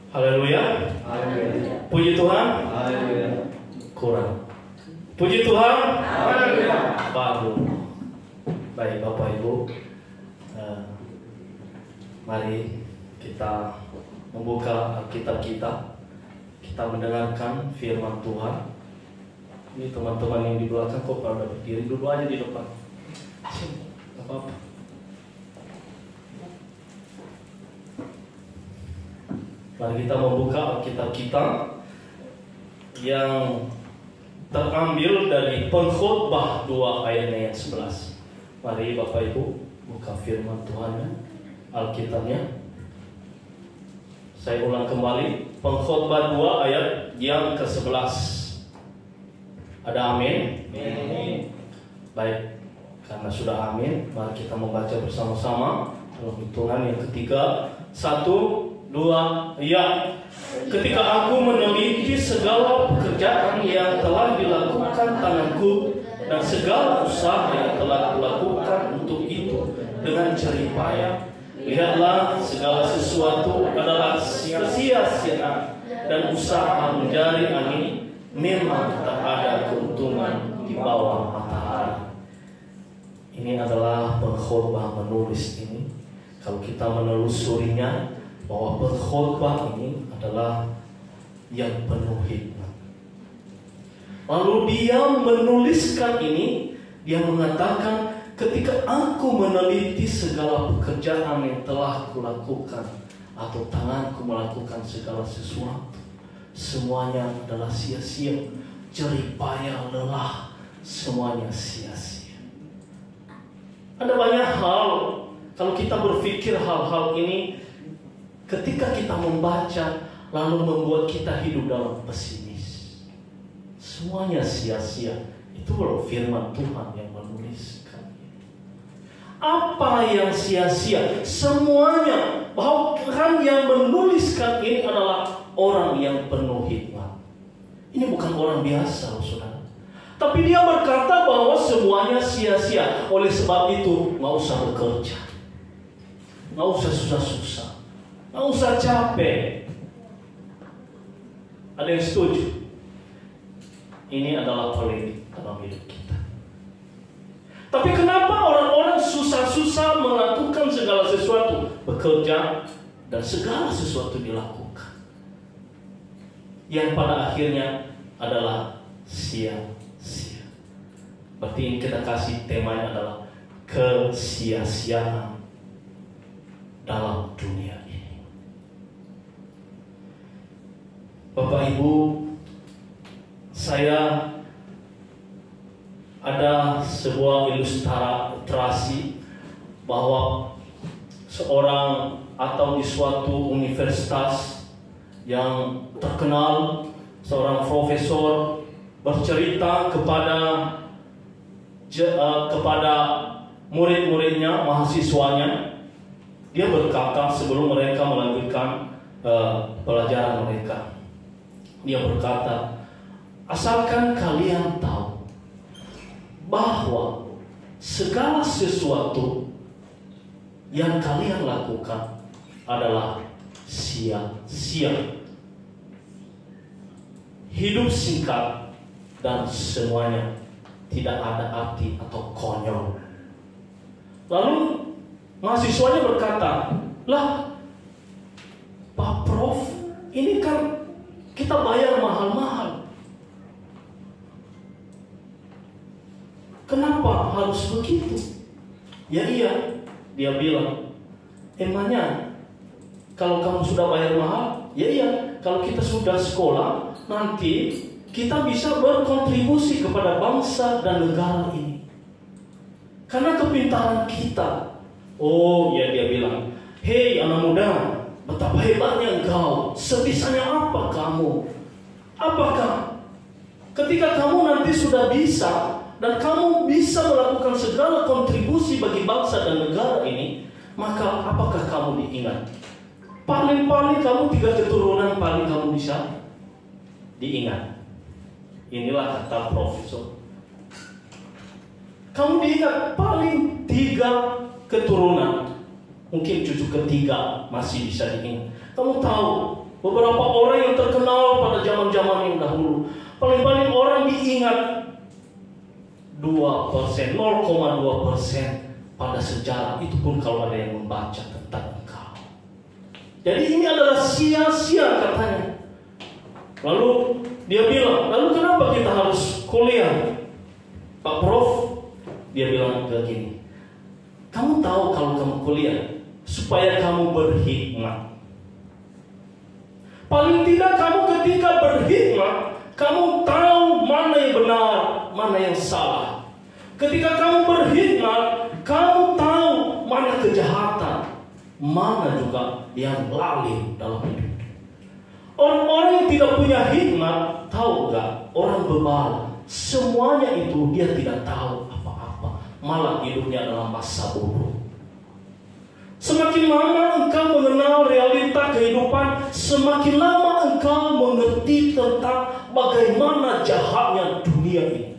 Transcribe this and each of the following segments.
Haleluya. Haleluya. Puji Tuhan. Haleluya. Kurang. Puji Tuhan. Haleluya. Baru. Baik Bapak Ibu, mari kita membuka Alkitab kita. Kita mendengarkan firman Tuhan. Ini teman-teman yang di belakang kok pada berdiri, dulu aja di depan. Sini, gak apa-apa. Mari kita membuka Alkitab kita yang terambil dari Pengkhotbah 2 ayatnya yang 11. Mari Bapak Ibu buka firman Tuhan, Alkitabnya. Saya ulang kembali, Pengkhotbah 2 ayat yang ke-11. Ada amin? Amin. Baik, karena sudah amin, mari kita membaca bersama-sama dalam hitungan yang ketiga. 1, 2, ya. Ketika aku meneliti segala pekerjaan yang telah dilakukan tanganku dan segala usaha yang telah dilakukan untuk itu dengan jerih payah, lihatlah segala sesuatu adalah sia-sia dan usaha mencari angin memang tak ada keuntungan di bawah matahari. Ini adalah pengkhotbah menulis ini. Kalau kita menelusurinya, bahwa pengkhotbah ini adalah yang penuh hikmat. Lalu dia menuliskan ini, dia mengatakan, ketika aku meneliti segala pekerjaan yang telah kulakukan, atau tanganku melakukan segala sesuatu, semuanya adalah sia-sia, jerih payah, lelah, semuanya sia-sia. Ada banyak hal, kalau kita berpikir hal-hal ini, ketika kita membaca, lalu membuat kita hidup dalam pesimis. Semuanya sia-sia. Itu loh firman Tuhan yang menuliskan. Apa yang sia-sia? Semuanya. Bahkan yang menuliskan ini adalah orang yang penuh hikmat. Ini bukan orang biasa, saudara. Tapi dia berkata bahwa semuanya sia-sia. Oleh sebab itu, nggak usah bekerja, nggak usah susah-susah, nggak usah capek. Ada yang setuju? Ini adalah polemik dalam hidup kita. Tapi kenapa orang-orang susah-susah melakukan segala sesuatu, bekerja dan segala sesuatu dilakukan, yang pada akhirnya adalah sia-sia? Berarti ini kita kasih temanya adalah kesia-siaan dalam dunia ini. Bapak Ibu, saya ada sebuah ilustrasi bahwa seorang atau di suatu universitas yang terkenal, seorang profesor bercerita kepada murid-muridnya, mahasiswanya. Dia berkata sebelum mereka melanjutkan pelajaran mereka, dia berkata, asalkan kalian tahu bahwa segala sesuatu yang kalian lakukan adalah sia-sia. Hidup singkat dan semuanya tidak ada arti atau konyol. Lalu mahasiswanya berkata, lah Pak Prof, ini kan kita bayar mahal-mahal, kenapa harus begitu? Ya iya, dia bilang, emangnya kalau kamu sudah bayar mahal? Ya iya, kalau kita sudah sekolah, nanti kita bisa berkontribusi kepada bangsa dan negara ini karena kepintaran kita. Oh ya, dia bilang, hei anak muda, betapa hebatnya engkau, sebisanya apa kamu? Apakah ketika kamu nanti sudah bisa dan kamu bisa melakukan segala kontribusi bagi bangsa dan negara ini, maka apakah kamu diingat? Paling-paling kamu 3 keturunan paling kamu bisa diingat. Inilah kata profesor. Kamu diingat paling 3 keturunan, mungkin cucu ketiga masih bisa diingat. Kamu tahu Beberapa orang yang terkenal pada zaman-zaman yang dahulu, paling-paling orang diingat 2%, 0,2% pada sejarah. Itu pun kalau ada yang membaca tentang engkau. Jadi ini adalah sia-sia katanya. Lalu dia bilang, lalu kenapa kita harus kuliah? Pak Prof, dia bilang begini, kamu tahu kalau kamu kuliah supaya kamu berhikmat. Paling tidak kamu ketika berhikmat, kamu tahu mana yang benar, mana yang salah. Ketika kamu berhikmat, kamu tahu mana kejahatan, mana juga yang lalim dalam hidup. Orang-orang yang tidak punya hikmat, tahu enggak? Orang bebal, semuanya itu dia tidak tahu apa-apa. Malah hidupnya dalam masa bodoh. Semakin lama engkau mengenal realita kehidupan, semakin lama engkau mengerti tentang bagaimana jahatnya dunia ini.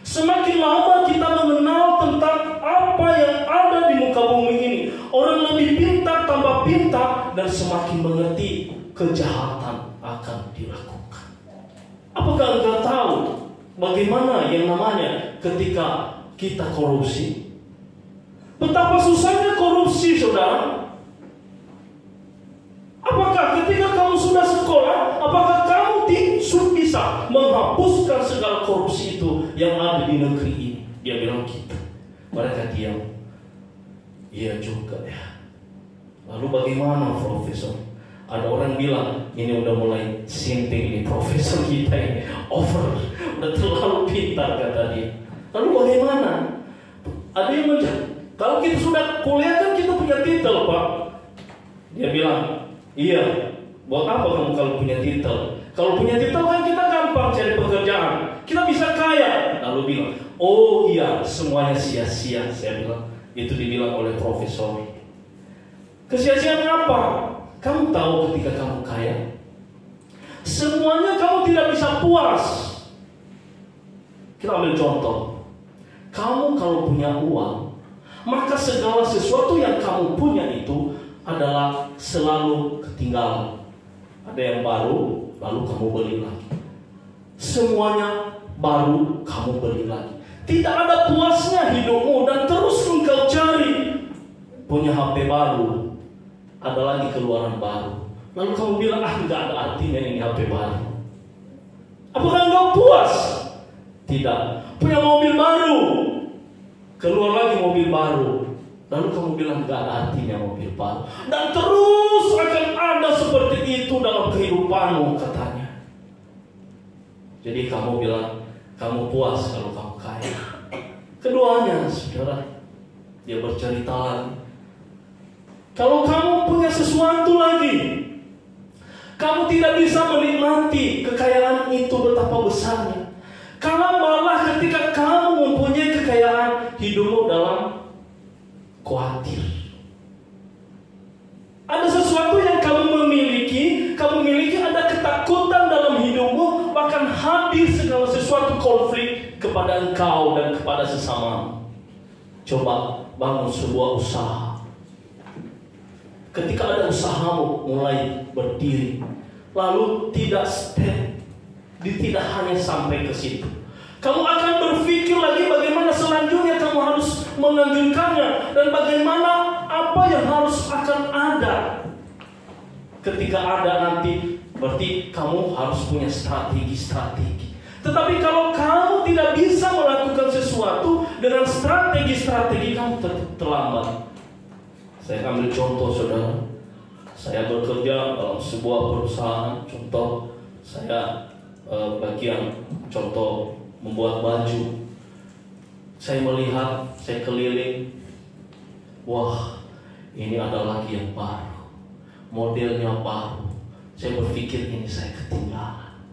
Semakin lama kita mengenal tentang apa yang ada di muka bumi ini, orang lebih pintar tambah pintar dan semakin mengerti kejahatan akan dilakukan. Apakah engkau tahu bagaimana yang namanya ketika kita korupsi? Betapa susahnya korupsi, saudara. Apakah ketika kamu sudah sekolah, apakah kamu bisa menghapuskan segala korupsi itu yang ada di negeri ini? Dia bilang gitu. Mereka diam. Iya juga ya. Lalu bagaimana, Profesor? Ada orang bilang, ini udah mulai sinting ini profesor kita ini, over, udah terlalu pintar kata dia. Lalu bagaimana? Ada yang kalau kita sudah kuliah kan kita punya titel, Pak. Dia bilang, iya, buat apa kamu kalau punya titel? Kalau punya titel kan kita gampang cari pekerjaan, kita bisa kaya. Lalu bilang, oh iya, semuanya sia-sia. Saya bilang, itu dibilang oleh profesor. Kesia-siaan apa? Kamu tahu ketika kamu kaya, semuanya kamu tidak bisa puas. Kita ambil contoh. Kamu kalau punya uang, maka segala sesuatu yang kamu punya itu adalah selalu ketinggalan. Ada yang baru, lalu kamu beli lagi. Semuanya baru, kamu beli lagi. Tidak ada puasnya hidupmu dan terus engkau cari. Punya HP baru, ada lagi keluaran baru. Lalu kamu bilang, enggak ada artinya ini HP baru. Apakah engkau puas? Tidak. Punya mobil baru, keluar lagi mobil baru. Lalu kamu bilang, enggak ada artinya mobil baru. Dan terus akan ada seperti itu dalam kehidupanmu katanya. Jadi kamu bilang, kamu puas kalau kamu kaya. Keduanya, saudara, dia bercerita lagi. Kalau kamu punya sesuatu lagi, kamu tidak bisa menikmati kekayaan itu betapa besarnya. Karena malah ketika kamu mempunyai kekayaan, hidupmu dalam khawatir. Ada sesuatu yang kamu miliki ada ketakutan dalam hidupmu, bahkan hadir segala sesuatu konflik kepada engkau dan kepada sesamamu. Coba bangun sebuah usaha. Ketika ada usahamu mulai berdiri, lalu tidak hanya sampai ke situ. Kamu akan berpikir lagi bagaimana selanjutnya kamu harus melanjutkannya dan bagaimana apa yang harus akan ada. Ketika ada nanti, berarti kamu harus punya strategi. Tetapi kalau kamu tidak bisa melakukan sesuatu dengan strategi, kamu terlambat. Saya ambil contoh, saudara. Saya bekerja dalam sebuah perusahaan. Contoh, saya bagian contoh membuat baju. Saya melihat, saya keliling. Wah, ini ada lagi yang baru, modelnya baru. Saya berpikir ini saya ketinggalan.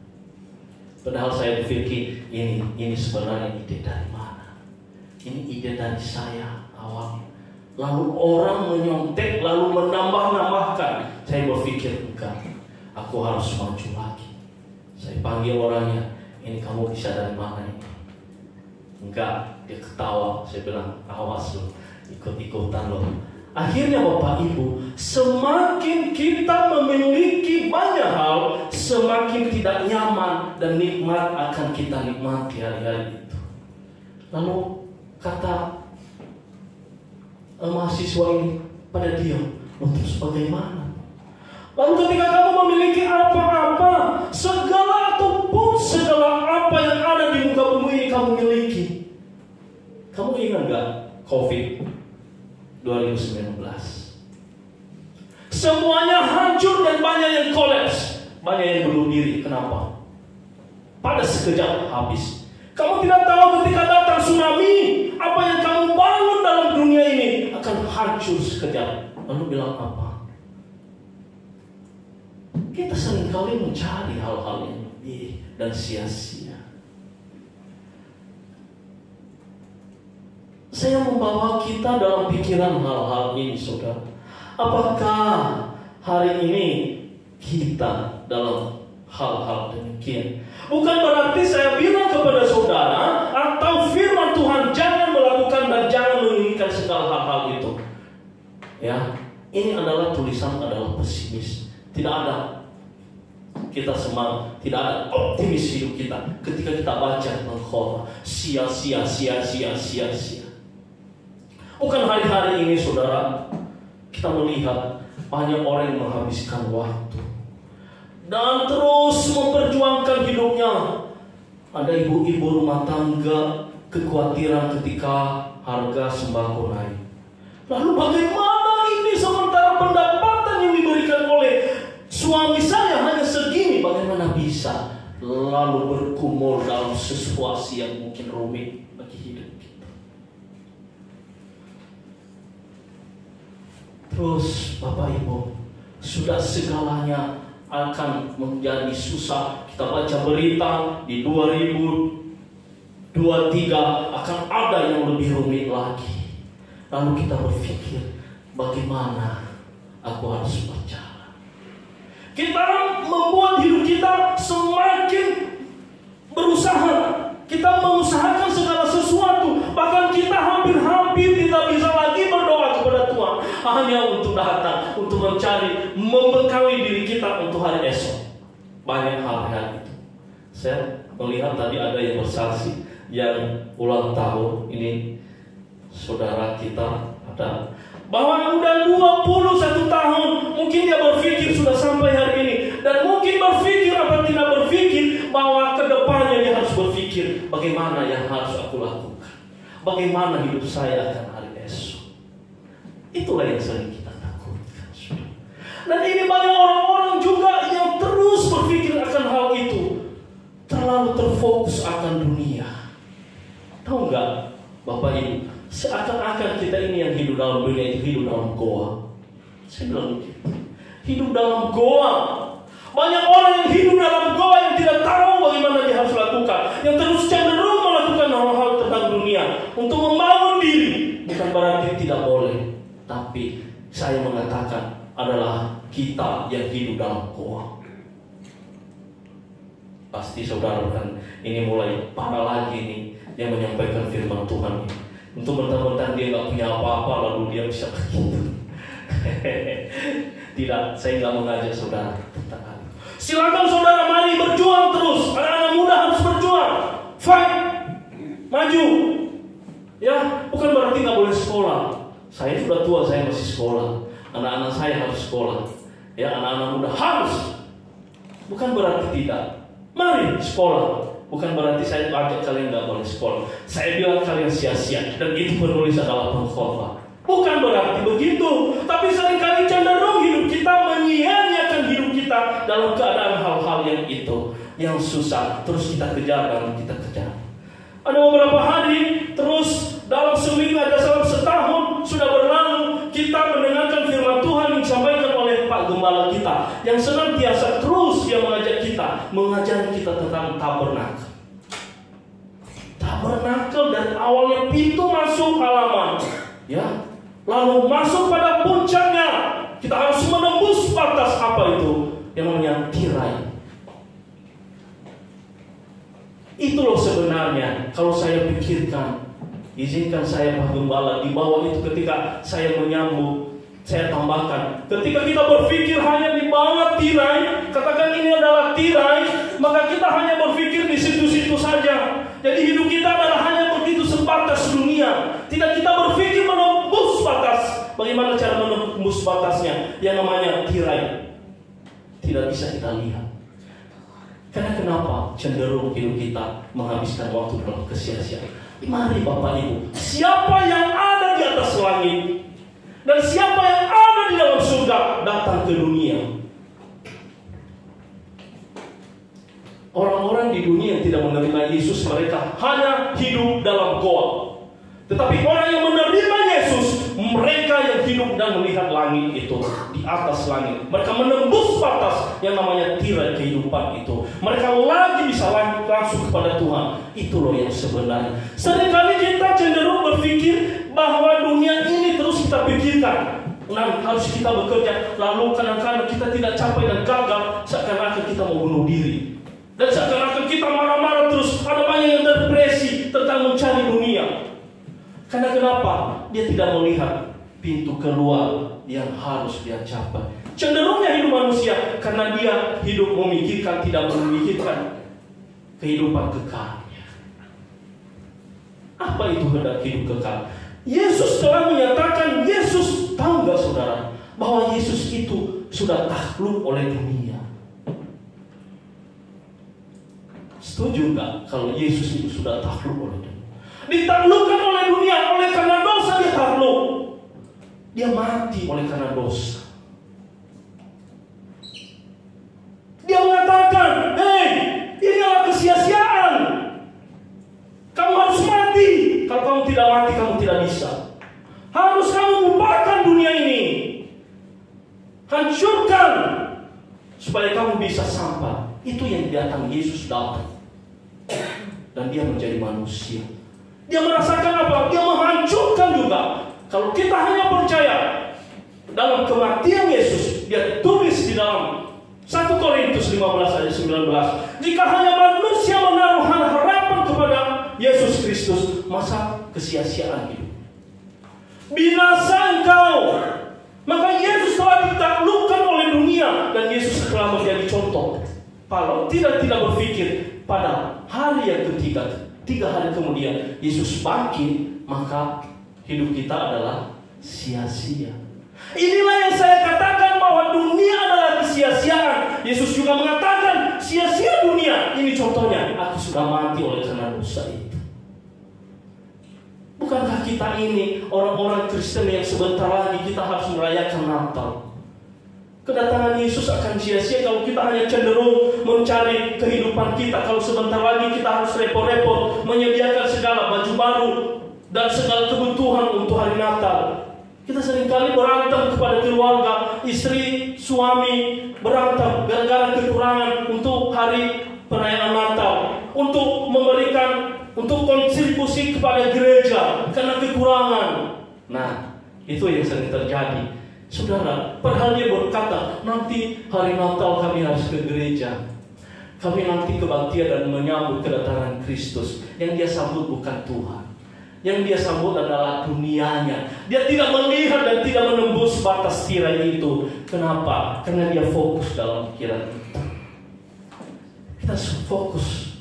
Padahal saya berpikir ini sebenarnya ide dari mana? Ini ide dari saya awalnya. Lalu orang menyontek, lalu menambah-nambahkan. Saya berpikir, enggak, aku harus maju lagi. Saya panggil orangnya, ini kamu bisa dari mana ini? Enggak, dia ketawa. Saya bilang, awas lo, ikut-ikutan lo. Akhirnya Bapak Ibu, semakin kita memiliki banyak hal, semakin tidak nyaman dan nikmat akan kita nikmati hari-hari itu. Lalu kata mahasiswa ini pada dia, terus bagaimana? Lalu ketika kamu memiliki apa-apa, segala apa yang ada di muka bumi ini kamu miliki. Kamu ingat gak COVID 2019? Semuanya hancur dan banyak yang kolaps, banyak yang bunuh diri. Kenapa? Pada sekejap habis. Kamu tidak tahu ketika datang tsunami, apa yang kamu bangun dalam dunia ini akan hancur sekejap. Lalu bilang apa? Kita seringkali mencari hal-hal yang lebih dan sia-sia. Saya membawa kita dalam pikiran hal-hal ini, saudara. Apakah hari ini kita dalam hal-hal demikian? Bukan berarti saya bilang kepada saudara atau firman Tuhan jangan melakukan dan jangan menginginkan segala hal-hal itu. Ya, ini adalah tulisan adalah pesimis. Tidak ada kita semangat, tidak ada optimis hidup kita ketika kita baca mengkhotbah sia-sia. Bukan hari-hari ini saudara, kita melihat banyak orang yang menghabiskan waktu dan terus memperjuangkan hidupnya. Ada ibu-ibu rumah tangga kekhawatiran ketika harga sembako naik. Lalu bagaimana ini sementara pendapatan yang diberikan oleh suami saya hanya segini, bagaimana bisa lalu berkumul dalam situasi yang mungkin rumit bagi hidup kita. Terus Bapak Ibu, sudah segalanya akan menjadi susah. Kita baca berita di 2023 akan ada yang lebih rumit lagi. Lalu kita berpikir, bagaimana aku harus berjalan? Kita membuat hidup kita semakin berusaha. Kita mengusahakan segala sesuatu. Bahkan kita hampir-hampir tidak bisa lagi berdoa kepada Tuhan. Hanya untuk datang, untuk mencari, membekali diri kita untuk hari esok. Banyak hal-hal itu. Saya melihat tadi ada yang bersaksi, yang ulang tahun ini. Saudara kita ada bahwa udah 21 tahun, mungkin dia berpikir sudah sampai hari ini, dan mungkin berpikir apa tidak berpikir bahwa kedepannya dia harus berpikir bagaimana yang harus aku lakukan, bagaimana hidup saya akan hari esok. Itulah yang sering kita takutkan. Dan ini banyak orang-orang juga yang terus berpikir akan hal itu, terlalu terfokus akan dunia. Tahu nggak Bapak Ibu, seakan-akan kita ini yang hidup dalam dunia itu hidup dalam goa. Saya bilang begitu, hidup dalam goa. Banyak orang yang hidup dalam goa yang tidak tahu bagaimana dia harus lakukan, yang terus cenderung melakukan hal-hal tentang dunia untuk membangun diri. Bukan berarti tidak boleh, tapi saya mengatakan adalah kita yang hidup dalam goa. Pasti saudara kan ini mulai parah lagi nih yang menyampaikan firman Tuhan ini. Untuk mentang-mentang dia nggak punya apa-apa lalu dia bisa begitu. Tidak, saya nggak mengajak saudara tentang hal itu. Silakan saudara, mari berjuang terus. Anak-anak muda harus berjuang, fight, maju. Ya, bukan berarti nggak boleh sekolah. Saya sudah tua, saya masih sekolah. Anak-anak saya harus sekolah. Ya, anak-anak muda harus. Bukan berarti tidak. Mari sekolah. Bukan berarti saya ajak kalian nggak boleh sekolah. Saya bilang kalian sia-sia dan itu penulis adalah pengkhotbah. Bukan berarti begitu. Tapi seringkali cenderung hidup kita menyia-nyiakan hidup kita dalam keadaan hal-hal yang itu, yang susah. Terus kita kejar dan kita kejar. Ada beberapa hari terus dalam seminggu, ada dalam setahun sudah berlalu, kita mendengarkan firman Tuhan yang disampaikan oleh Pak Gembala kita, yang senantiasa terus yang mengajak kita, mengajar kita tentang tabernakel. Tabernakel dari awalnya pintu masuk halaman, ya, lalu masuk pada puncaknya, kita harus menembus batas apa itu yang namanya tirai. Itu loh sebenarnya kalau saya pikirkan Izinkan saya Pak Gembala di bawah itu ketika saya menyambut, saya tambahkan, ketika kita berpikir hanya di bawah tirai, katakan ini adalah tirai, maka kita hanya berpikir di situ-situ saja. Jadi hidup kita adalah hanya begitu sebatas dunia. Tidak kita berpikir menembus batas. Bagaimana cara menembus batasnya? Yang namanya tirai tidak bisa kita lihat. Karena kenapa? Cenderung hidup kita menghabiskan waktu dalam kesia-siaan. Mari Bapak Ibu, siapa yang ada di atas langit dan siapa yang ada di dalam surga datang ke dunia. Orang-orang di dunia yang tidak menerima Yesus, mereka hanya hidup dalam goa. Tetapi orang yang menerima Yesus, mereka yang hidup dan melihat langit itu, di atas langit. Mereka menembus batas yang namanya tirai kehidupan itu. Mereka lagi bisa langsung kepada Tuhan. Itu loh yang sebenarnya. Seringkali kita cenderung berpikir bahwa dunia ini terus kita pikirkan. Nah, harus kita bekerja. Lalu kadang-kadang kita tidak capai dan gagal, seakan-akan kita mau bunuh diri. Dan seakan-akan kita marah-marah terus. Ada banyak yang depresi tentang mencari dunia. Karena kenapa? Dia tidak melihat pintu keluar yang harus dia capai. Cenderungnya hidup manusia karena dia hidup memikirkan, tidak memikirkan kehidupan kekalnya. Apa itu hendak hidup kekal? Yesus telah menyatakan, Yesus tahu gak saudara, bahwa Yesus itu sudah takluk oleh dunia. Setuju gak kalau Yesus itu sudah takluk oleh dunia? Ditaklukkan oleh dunia, oleh karena dosa dia takluk. Dia mati oleh karena dosa. Dia mengatakan, hei, inilah kesia-siaan. Kamu harus mati. Kalau kamu tidak mati, kamu tidak bisa. Harus kamu bubarkan dunia ini. Hancurkan. Supaya kamu bisa sampai. Itu yang datang, Yesus datang. Dan dia menjadi manusia. Dia merasakan apa? Dia menghancurkan juga. Kalau kita hanya percaya dalam kematian Yesus, dia tulis di dalam 1 Korintus 15 ayat 19. Jika hanya manusia menaruh harapan kepada Yesus Kristus, masa kesia-siaan hidup. Binasa engkau. Maka Yesus telah ditaklukkan oleh dunia dan Yesus telah menjadi contoh. Kalau tidak berpikir pada hari yang ketiga, 3 hari kemudian Yesus bangkit, maka hidup kita adalah sia-sia. Inilah yang saya katakan bahwa dunia adalah kesia-siaan. Yesus juga mengatakan sia-sia dunia. Ini contohnya, aku sudah mati oleh karena dosa itu. Bukankah kita ini orang-orang Kristen yang sebentar lagi kita harus merayakan Natal? Kedatangan Yesus akan sia-sia kalau kita hanya cenderung mencari kehidupan kita. Kalau sebentar lagi kita harus repot-repot menyediakan segala baju baru dan segala kebutuhan untuk hari Natal. Kita seringkali berantem kepada keluarga, istri, suami, berantem gara-gara kekurangan untuk hari perayaan Natal, untuk memberikan, untuk kontribusi kepada gereja karena kekurangan. Nah, itu yang sering terjadi. Saudara, padahal dia berkata, nanti hari Natal kami harus ke gereja. Kami nanti kebaktian dan menyambut kedatangan Kristus. Yang dia sambut bukan Tuhan. Yang dia sambut adalah dunianya. Dia tidak melihat dan tidak menembus batas tirai itu. Kenapa? Karena dia fokus dalam pikiran kita. Kita fokus.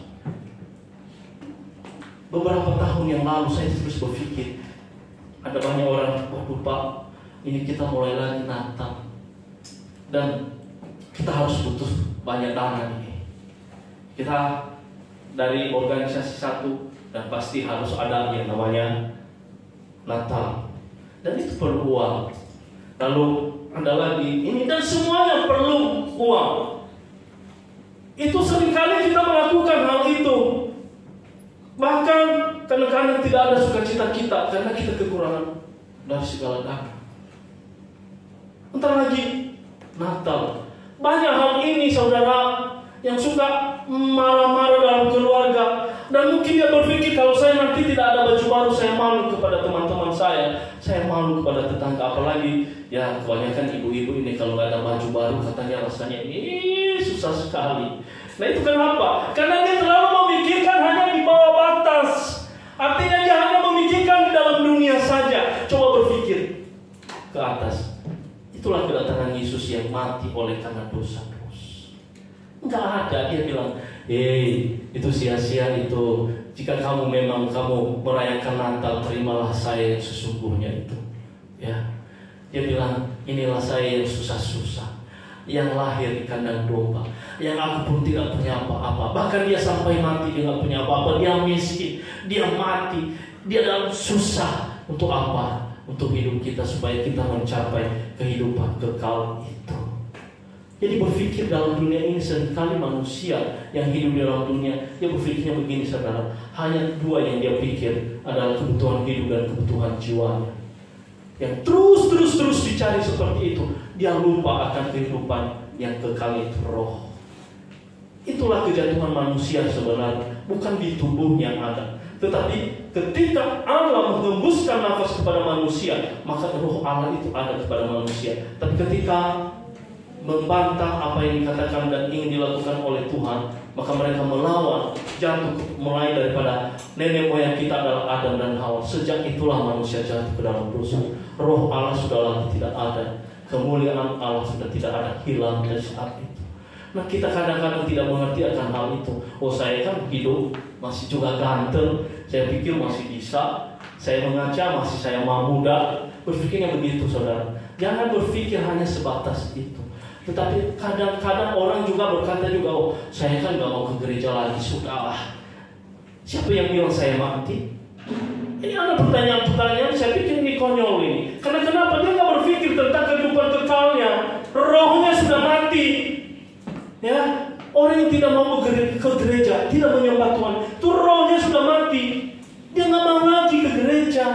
Beberapa tahun yang lalu saya terus berpikir, ada banyak orang, waduh Pak, ini kita mulai lagi Natal dan kita harus butuh banyak dana ini. Kita dari organisasi satu dan pasti harus ada yang namanya Natal dan itu perlu uang. Lalu ada lagi ini dan semuanya perlu uang. Itu seringkali kita melakukan hal itu. Bahkan kadang-kadang tidak ada sukacita kita karena kita kekurangan dari segala dana. Entar lagi Natal. Banyak hal ini saudara yang suka marah-marah dalam keluarga. Dan mungkin dia berpikir kalau saya nanti tidak ada baju baru, saya malu kepada teman-teman saya malu kepada tetangga. Apalagi ya kebanyakan ibu-ibu ini kalau nggak ada baju baru katanya rasanya ini susah sekali. Nah itu kenapa? Karena dia terlalu memikirkan hanya di bawah batas. Artinya dia hanya memikirkan Kristus yang mati oleh karena dosa-dosa. Enggak ada. Dia bilang, itu sia-sia itu. Jika kamu memang merayakan Natal, terimalah saya yang sesungguhnya itu. Ya, dia bilang, inilah saya yang susah-susah, yang lahir di kandang domba, yang aku pun tidak punya apa-apa. Bahkan dia sampai mati dia tidak punya apa-apa. Dia miskin, dia mati, dia dalam susah. Untuk apa? Untuk hidup kita, supaya kita mencapai kehidupan kekal itu. Jadi berpikir dalam dunia ini, seringkali manusia yang hidup di dalam dunia, dia berpikirnya begini saudara, hanya dua yang dia pikir adalah kebutuhan hidup dan kebutuhan jiwanya. Yang terus dicari seperti itu, dia lupa akan kehidupan yang kekal itu, roh. Itulah kejatuhan manusia sebenarnya, bukan di tubuh yang ada. Tetapi ketika Allah menghembuskan nafas kepada manusia, maka roh Allah itu ada kepada manusia. Tapi ketika membantah apa yang dikatakan dan ingin dilakukan oleh Tuhan, maka mereka melawan, jatuh mulai daripada nenek moyang kita adalah Adam dan Hawa. Sejak itulah manusia jatuh ke dalam dosa. Roh Allah sudah lama tidak ada, kemuliaan Allah sudah tidak ada, hilang dari saat itu. Nah, kita kadang-kadang tidak mengerti akan hal itu. Oh, saya kan hidup masih juga ganteng, saya pikir masih bisa, saya mengaca masih saya muda. Berpikirnya begitu saudara. Jangan berpikir hanya sebatas itu. Tetapi kadang-kadang orang juga berkata juga, oh saya kan gak mau ke gereja lagi, sudahlah. Siapa yang bilang saya mati? Ini ada pertanyaan-pertanyaan, saya pikir ini konyol ini. Karena kenapa? Dia gak berpikir tentang kehidupan kekalnya. Rohnya sudah mati. Ya, orang yang tidak mau ke gereja, tidak menyembah Tuhan, itu rohnya sudah mati. Dia gak mau lagi ke gereja.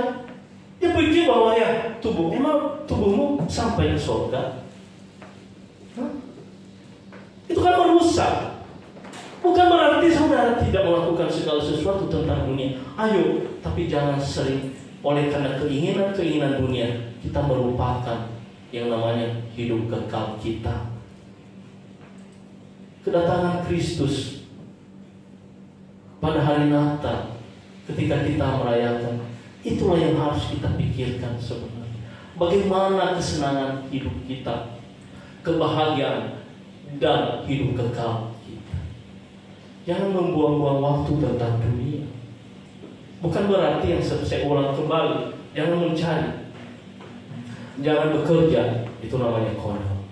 Dia pikir bahwa ya tubuhmu sampai ke surga. Itu kan merusak. Bukan berarti saudara tidak melakukan segala sesuatu tentang dunia. Ayo, tapi jangan sering oleh karena keinginan dunia kita melupakan yang namanya hidup kekal kita. Kedatangan Kristus pada hari Natal, ketika kita merayakan, itulah yang harus kita pikirkan sebenarnya. Bagaimana kesenangan hidup kita, kebahagiaan dan hidup kekal kita. Jangan membuang-buang waktu tentang dunia. Bukan berarti yang saya ulang kembali, jangan mencari, jangan bekerja, itu namanya konyol.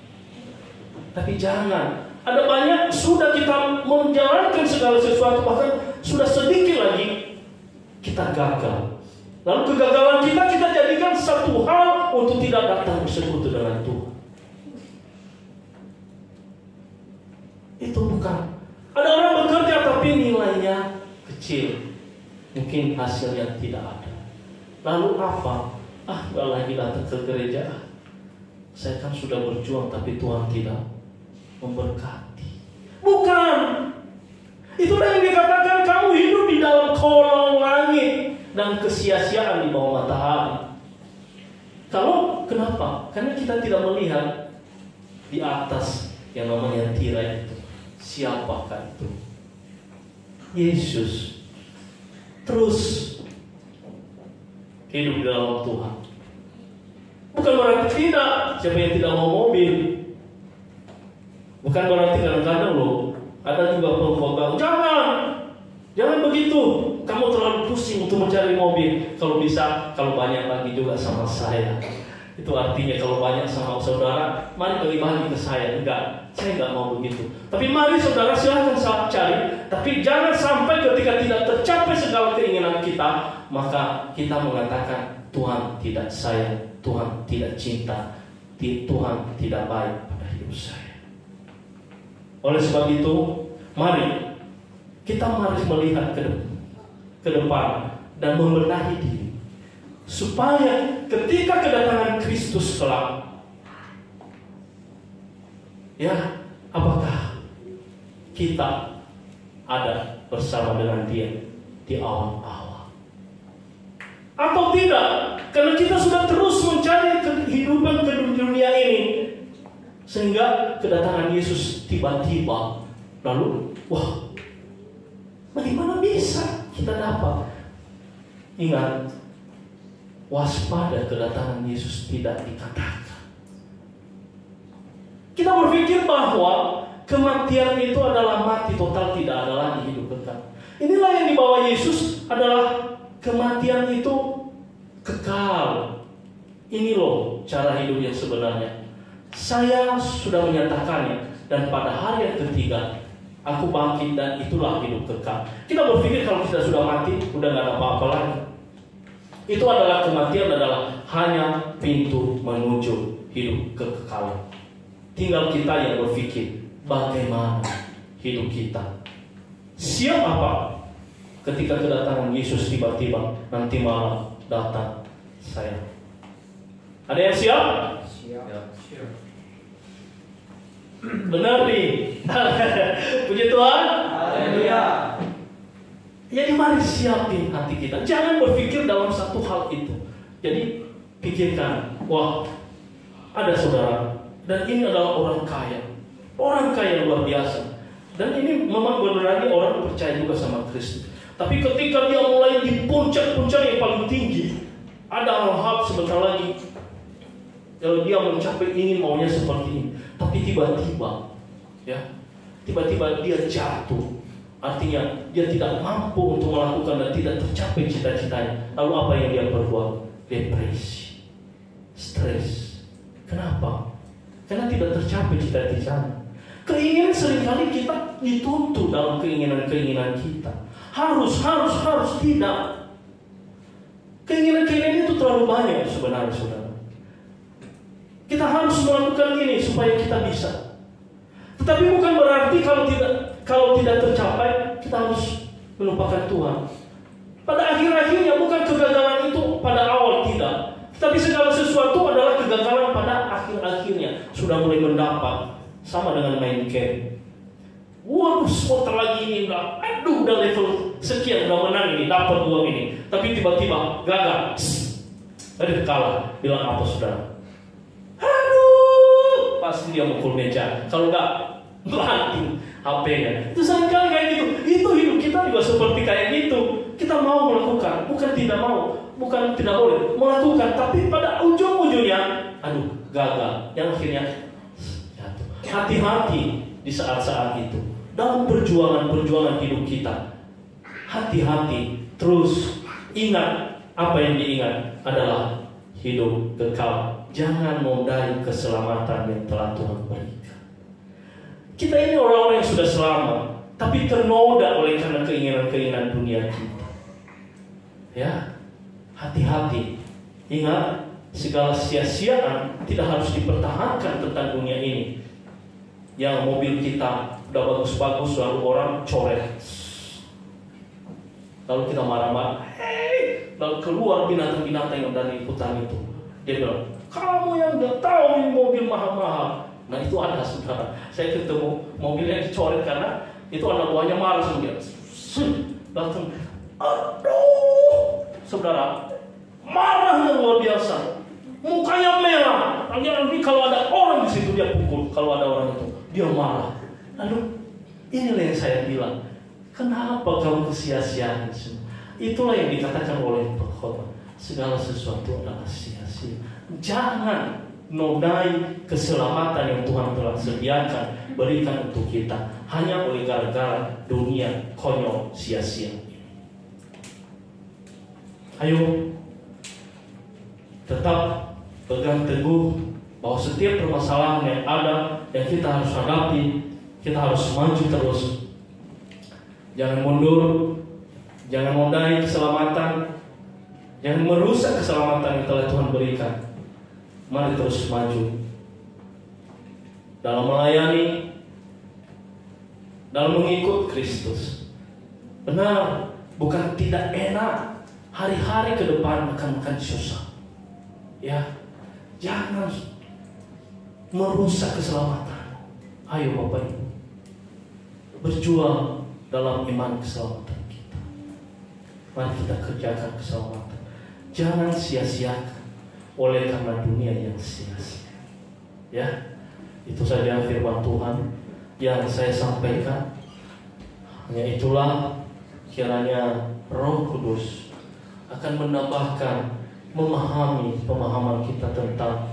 Tapi jangan, ada banyak sudah kita menjalankan segala sesuatu, bahkan sudah sedikit lagi kita gagal. Lalu kegagalan kita jadikan satu hal untuk tidak datang bersekutu dengan Tuhan. Itu bukan. Ada orang bekerja tapi nilainya kecil, mungkin hasilnya tidak ada. Lalu apa? Gak lagi datang ke gereja. Saya kan sudah berjuang tapi Tuhan tidak memberkati. Bukan. Itulah yang dikatakan kamu hidup di dalam kolong langit dan kesia-siaan di bawah matahari. Kenapa? Karena kita tidak melihat di atas yang namanya tirai itu. Siapakah itu? Yesus. Terus hidup di dalam Tuhan. Bukan berarti tidak. Siapa yang tidak mau mobil? Bukan berarti kadang-kadang ada juga pemegang, jangan begitu. Kamu terlalu pusing untuk mencari mobil. Kalau bisa, kalau banyak lagi juga sama saya. Itu artinya kalau banyak sama saudara, mari bagi-bagi ke saya. Enggak, saya enggak mau begitu. Tapi mari saudara silahkan cari. Tapi jangan sampai ketika tidak tercapai segala keinginan kita, maka kita mengatakan Tuhan tidak sayang, Tuhan tidak cinta, Tuhan tidak baik pada hidup saya. Oleh sebab itu, mari kita melihat ke depan dan membenahi diri, supaya ketika kedatangan Kristus kelak, ya, apakah kita ada bersama dengan Dia di awal-awal atau tidak? Karena kita sudah terus mencari kehidupan ke dunia ini, sehingga kedatangan Yesus tiba-tiba, lalu, bagaimana bisa kita dapat? Ingat, waspada kedatangan Yesus tidak dikatakan. Kita berpikir bahwa kematian itu adalah mati total, tidak ada lagi hidup kekal. Inilah yang dibawa Yesus, adalah kematian itu kekal. Ini loh cara hidup yang sebenarnya. Saya sudah menyatakannya, dan pada hari yang ketiga aku bangkit, dan itulah hidup kekal. Kita berpikir kalau kita sudah mati, udah gak ada apa-apa lagi. Itu adalah kematian, adalah hanya pintu menuju hidup kekekalan. Tinggal kita yang berpikir bagaimana hidup kita. Siap apa ketika kedatangan Yesus tiba-tiba nanti malam datang saya? Ada yang siap? Siap. Benar nih. Puji Tuhan. Haleluya. Jadi mari siapin hati kita. Jangan berpikir dalam satu hal itu. Jadi pikirkan, wah, ada saudara, dan ini adalah orang kaya. Orang kaya luar biasa. Dan ini memang benar-benar orang percaya juga sama Kristus. Tapi ketika dia mulai di puncak-puncak yang paling tinggi, ada hal sebentar lagi, kalau dia mencapai ingin maunya seperti ini, tapi tiba-tiba dia jatuh. Artinya dia tidak mampu untuk melakukan dan tidak tercapai cita-citanya. Lalu apa yang dia perbuat? Depresi, stres. Kenapa? Karena tidak tercapai cita-citanya. Keinginan seringkali kita dituntut dalam keinginan-keinginan kita. Harus, tidak. Keinginan-keinginan itu terlalu banyak sebenarnya, saudara. Kita harus melakukan ini supaya kita bisa. Tetapi bukan berarti kalau tidak tercapai kita harus melupakan Tuhan. Pada akhir-akhirnya bukan kegagalan itu pada awal, tidak. Tapi segala sesuatu adalah kegagalan pada akhir-akhirnya. Sudah mulai mendapat. Sama dengan main game. Waduh, supporter lagi ini udah level sekian, udah menang ini, dapat uang ini. Tapi tiba-tiba gagal. Aduh, kalah. Bilang apa saudara? Aduh, pasti dia mukul meja. Kalau enggak, melanting HP-nya. Itu seringkali kayak gitu. Itu hidup kita juga seperti kayak gitu. Kita mau melakukan, bukan tidak mau, bukan tidak boleh melakukan, tapi pada ujung-ujungnya, gagal. Yang akhirnya jatuh. Hati-hati di saat-saat itu. Dalam perjuangan hidup kita, hati-hati. Terus ingat, apa yang diingat adalah hidup kekal. Jangan modai keselamatan yang telah Tuhan berikan. Kita ini orang-orang yang sudah selamat, tapi ternoda oleh karena keinginan-keinginan dunia kita. Ya, hati-hati. Ingat, segala sia-siaan tidak harus dipertahankan tentang dunia ini. Yang mobil kita udah bagus-bagus, lalu orang coret, lalu kita marah-marah, lalu keluar binatang-binatang yang dari hutan itu. Dia bilang, kamu yang gak tahu ini mobil mahal-mahal. Nah itu ada saudara. Saya ketemu mobil yang dicoret karena itu anak buahnya marah sama dia. Datang, aduh, saudara, marahnya luar biasa. Mukanya merah. Nanti kalau ada orang di situ dia pukul. Kalau ada orang itu dia marah. Lalu inilah yang saya bilang. Kenapa kamu sia-siain semua? Itulah yang dikatakan oleh pengkhotbah. Segala sesuatu adalah sia-sia. Jangan nodai keselamatan yang Tuhan telah sediakan, berikan untuk kita hanya oleh gara-gara dunia konyol sia-sia. Ayo tetap pegang teguh bahwa setiap permasalahan yang ada yang kita harus hadapi, kita harus maju terus. Jangan mundur, jangan nodai keselamatan, jangan merusak keselamatan yang telah Tuhan berikan. Mari terus maju dalam melayani, dalam mengikut Kristus. Benar, bukan tidak enak. Hari-hari ke depan akan susah. Ya, jangan merusak keselamatan. Ayo Bapak Ibu, berjuang dalam iman keselamatan kita. Mari kita kerjakan keselamatan. Jangan sia-siakan oleh karena dunia yang sia-sia. Ya, itu saja firman Tuhan yang saya sampaikan. Hanya itulah kiranya Roh Kudus akan menambahkan pemahaman kita tentang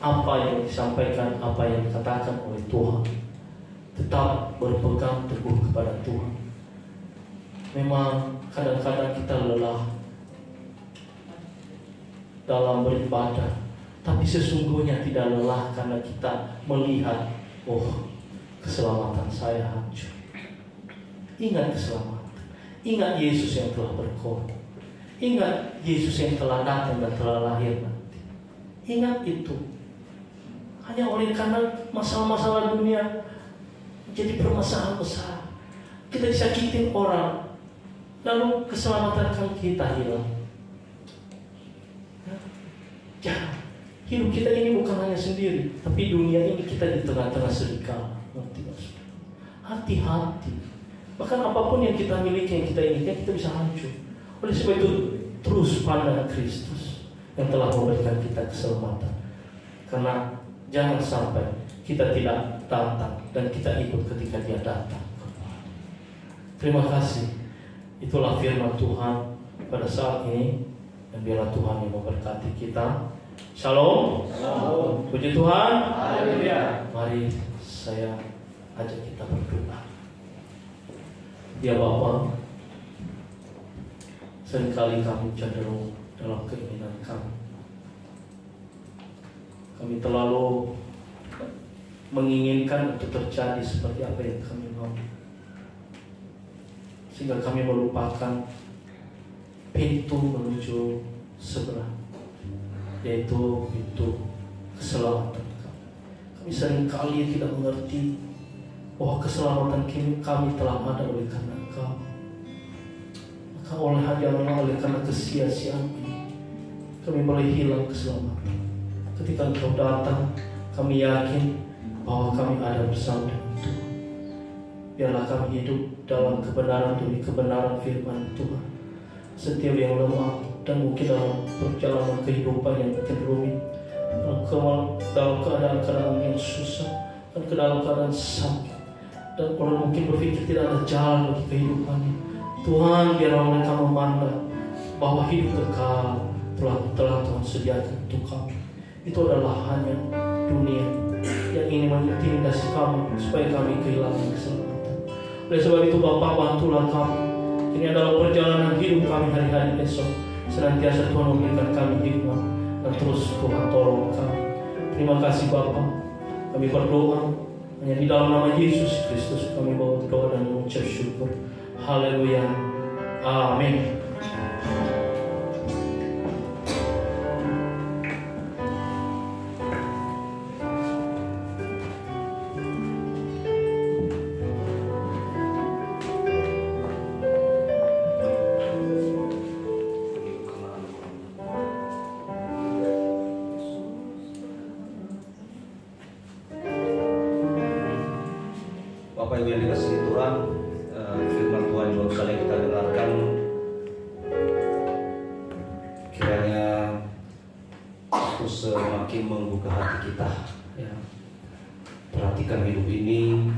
apa yang disampaikan, apa yang dikatakan oleh Tuhan. Tetap berpegang teguh kepada Tuhan. Memang kadang-kadang kita lelah dalam beribadah, tapi sesungguhnya tidak lelah karena kita melihat, oh, keselamatan saya hancur. Ingat keselamatan, ingat Yesus yang telah berkorban, ingat Yesus yang telah datang dan telah lahir nanti. Ingat itu. Hanya oleh karena masalah-masalah dunia jadi permasalahan besar, kita disakitin orang, lalu keselamatan kita hilang. Jangan. Hidup kita ini bukan hanya sendiri, tapi dunia ini kita di tengah-tengah serigala. Hati-hati. Bahkan apapun yang kita miliki, yang kita inginkan, kita bisa hancur. Oleh sebab itu, terus pandang Kristus yang telah memberikan kita keselamatan. Karena jangan sampai kita tidak datang dan kita ikut ketika Dia datang. Terima kasih. Itulah firman Tuhan pada saat ini, dan biarlah Tuhan yang memberkati kita. Shalom. Shalom. Puji Tuhan. Haleluya. Mari saya ajak kita berdoa. Ya Bapa, seringkali kami cenderung dalam keinginan kami. Kami terlalu menginginkan untuk terjadi seperti apa yang kami mau, sehingga kami melupakan pintu menuju seberang, yaitu pintu keselamatan kami. Kami seringkali tidak mengerti bahwa keselamatan kami telah ada oleh karena Engkau. Maka oleh karena kesia-siaan ini, kami boleh hilang keselamatan. Ketika Engkau datang, kami yakin bahwa kami ada bersama dengan Tuhan. Biarlah kami hidup dalam kebenaran demi kebenaran firman Tuhan. Setiap yang lemah dan mungkin dalam perjalanan kehidupan yang mungkin rumit, dalam keadaan yang susah, dan ke dalam keadaan sakit, dan orang mungkin berpikir tidak ada jalan bagi kehidupannya, Tuhan biarlah mereka memandang bahwa hidup kekal telah Tuhan sediakan untuk kami. Itu adalah hanya dunia yang ingin mengintimidasi kami supaya kami kehilangan keselamatan. Oleh sebab itu Bapa, bantulah kami. Ini adalah perjalanan hidup kami hari-hari esok. Senantiasa Tuhan memberikan kami hikmat, dan terus Tuhan tolong kami. Terima kasih Bapa. Kami berdoa hanya di dalam nama Yesus Kristus kami berdoa dan mengucap syukur. Haleluya. Amin. Bapak Ibu yang dikasihi Tuhan, firman Tuhan yang baru saja kita dengarkan, kiranya itu semakin membuka hati kita. Ya. Perhatikan hidup ini,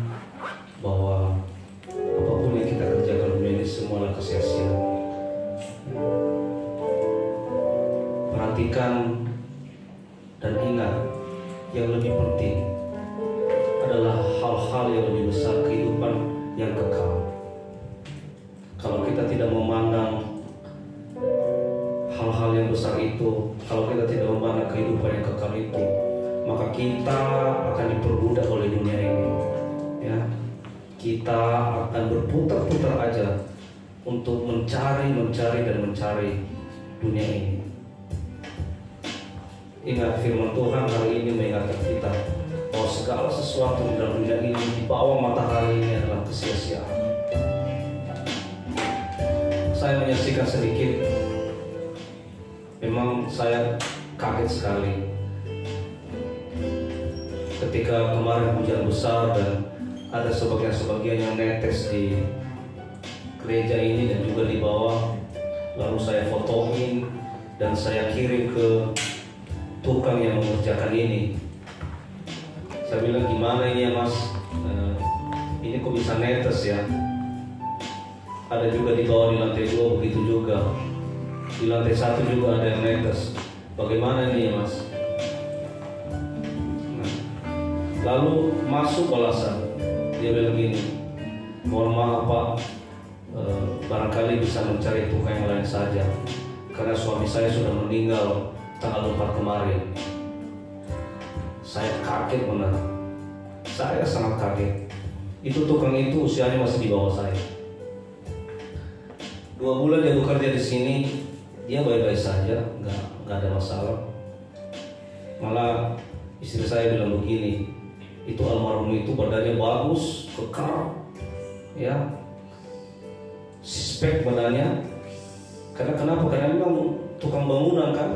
bahwa apapun yang kita kerjakan ini semualah kesia-siaan. Perhatikan dan ingat, yang lebih penting adalah hal-hal yang lebih besar, kehidupan yang kekal. Kalau kita tidak memandang hal-hal yang besar itu, kalau kita tidak memandang kehidupan yang kekal itu, maka kita akan diperbudak oleh dunia ini. Ya, kita akan berputar-putar aja untuk mencari dunia ini. Ingat firman Tuhan hari ini mengingatkan kita bahwa segala sesuatu di dalam dunia ini di bawah matahari ini adalah kesia-siaan. Saya menyaksikan sedikit, memang saya kaget sekali ketika kemarin hujan besar dan ada sebagian yang netes di gereja ini dan juga di bawah. Lalu saya fotoin dan saya kirim ke tukang yang mengerjakan ini. Saya bilang, gimana ini ya Mas, ini kok bisa netes ya. Ada juga di bawah, di lantai 2 begitu juga, di lantai 1 juga ada yang netes. Bagaimana ini ya Mas? Lalu masuk balasan, dia bilang gini, mohon maaf Pak, barangkali bisa mencari tukang yang lain saja, karena suami saya sudah meninggal tanggal 4 kemarin. Saya kaget benar, saya sangat kaget. Itu tukang itu usianya masih di bawah saya. 2 bulan dia bekerja di sini, dia baik-baik saja, nggak ada masalah. Malah istri saya bilang begini, itu almarhum itu badannya bagus, kekar, ya, spek badannya. Kenapa? Karena memang tukang bangunan kan.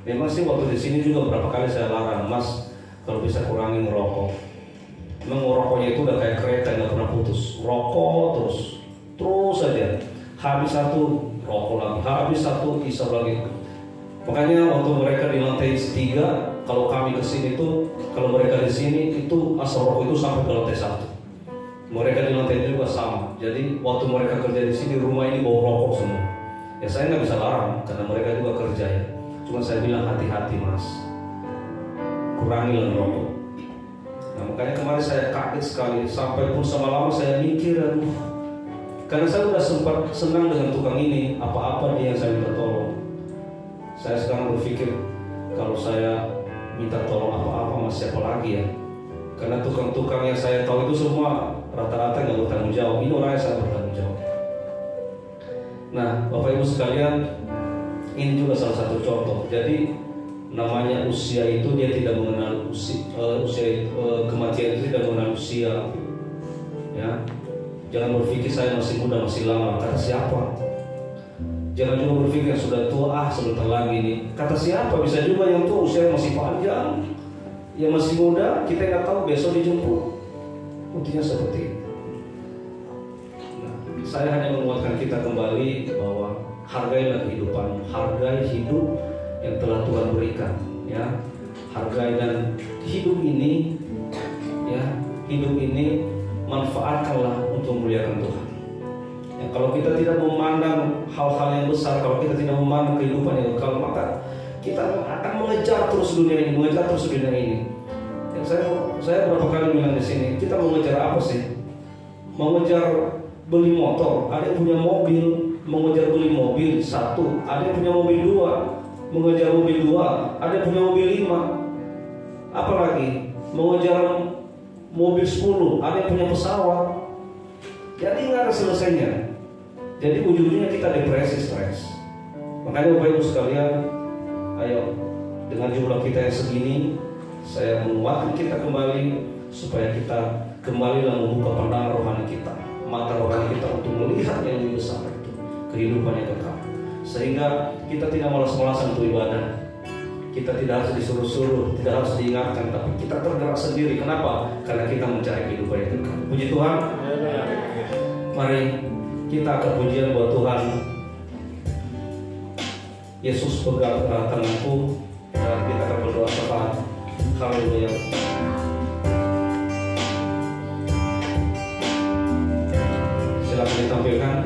Memang sih waktu di sini juga berapa kali saya larang, Mas, kalau bisa kurangi ngerokok. Memang rokoknya itu udah kayak kereta, nggak pernah putus. Rokok terus saja. Habis satu rokok lagi, habis satu isap lagi. Makanya waktu mereka di lantai 3, kalau kami kesini itu, kalau mereka di sini itu asap rokok itu sampai ke lantai 1. Mereka di lantai juga sama. Jadi waktu mereka kerja di sini, rumah ini bau rokok semua. Ya saya nggak bisa larang karena mereka juga kerja ya. Cuma saya bilang hati-hati Mas, kurangilah rokok. Nah makanya kemarin saya kaget sekali, sampai pun sama lama saya mikir, aduh, karena saya udah sempat senang dengan tukang ini, apa-apa dia yang saya minta tolong. Saya sekarang berpikir, kalau saya minta tolong apa-apa Mas, siapa lagi ya? Karena tukang-tukang yang saya tahu itu semua rata-rata nggak bertanggung jawab. Ini orangnya saya bertanggung jawab. Nah Bapak Ibu sekalian, ini juga salah satu contoh. Jadi namanya usia itu dia tidak mengenal kematian itu tidak mengenal usia. Ya, jangan berpikir saya masih muda, masih lama. Kata siapa? Jangan juga berpikir sudah tua, sebentar lagi nih. Kata siapa? Bisa juga yang tua usia masih panjang, yang masih muda kita nggak tahu besok dijemput. Intinya seperti itu. Nah, saya hanya menguatkan kita kembali bahwa hargailah kehidupan, hargai hidup yang telah Tuhan berikan, ya. Hargai dan hidup ini, ya, hidup ini manfaatkanlah untuk memuliakan Tuhan. Ya, kalau kita tidak memandang hal-hal yang besar, kalau kita tidak memandang kehidupan yang kekal, maka kita akan mengejar terus dunia ini, Ya, saya berapa kali bilang di sini, kita mau mengejar apa sih? Mau mengejar beli motor, ada yang punya mobil, mengejar beli mobil 1, ada yang punya mobil 2, mengejar mobil 2, ada yang punya mobil 5, apalagi mengejar mobil 10, ada yang punya pesawat. Jadi nggak ada selesainya. Jadi ujung-ujungnya kita depresi, stres. Makanya Bapak Ibu sekalian, ayo dengan jumlah kita yang segini, saya menguatkan kita kembali supaya kita kembalilah membuka pandangan rohani kita, mata rohani kita untuk melihat yang lebih besar itu, kehidupan yang kekal. Sehingga kita tidak malas-malasan untuk ibadah. Kita tidak harus disuruh-suruh, tidak harus diingatkan, tapi kita tergerak sendiri. Kenapa? Karena kita mencari kehidupan yang kekal. Puji Tuhan. Mari kita akan pujian buat Tuhan. Yesus pegang tanganku, dan kita akan berdoa kepada Haleluya. Silakan ditampilkan.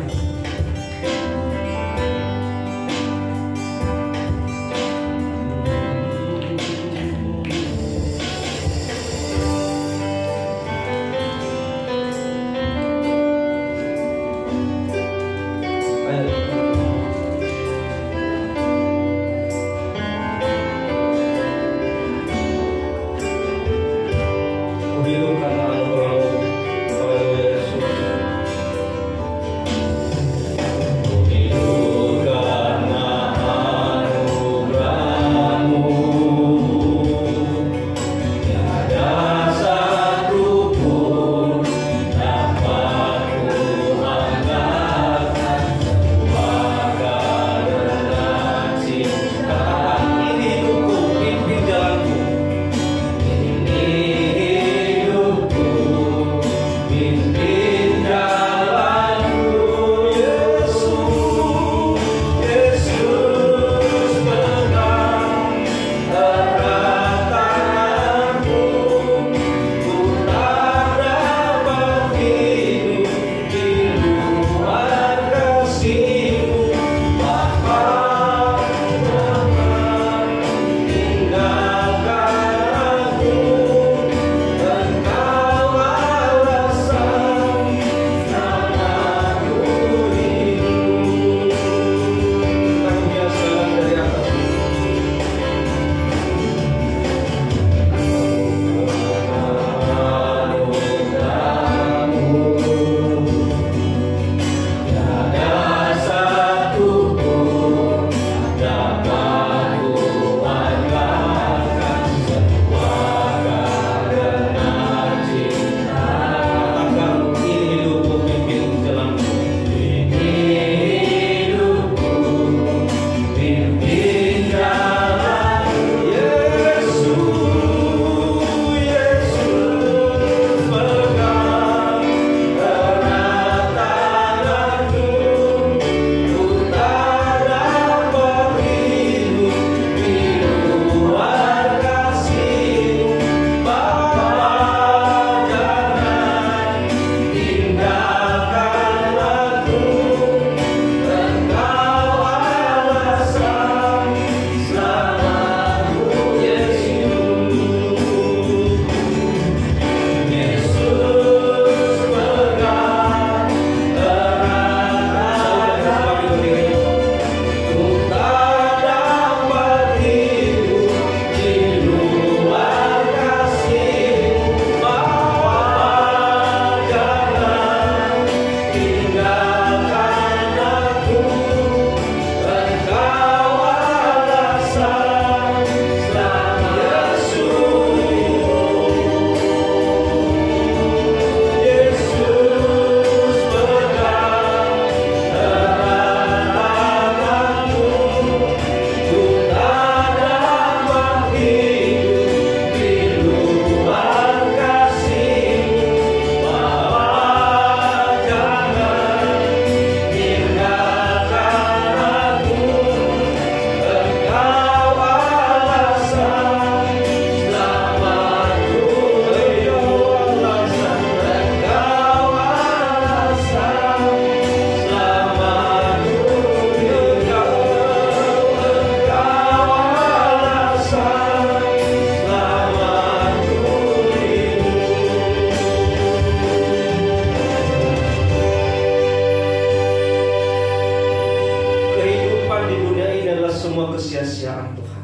semua kesia-siaan Tuhan.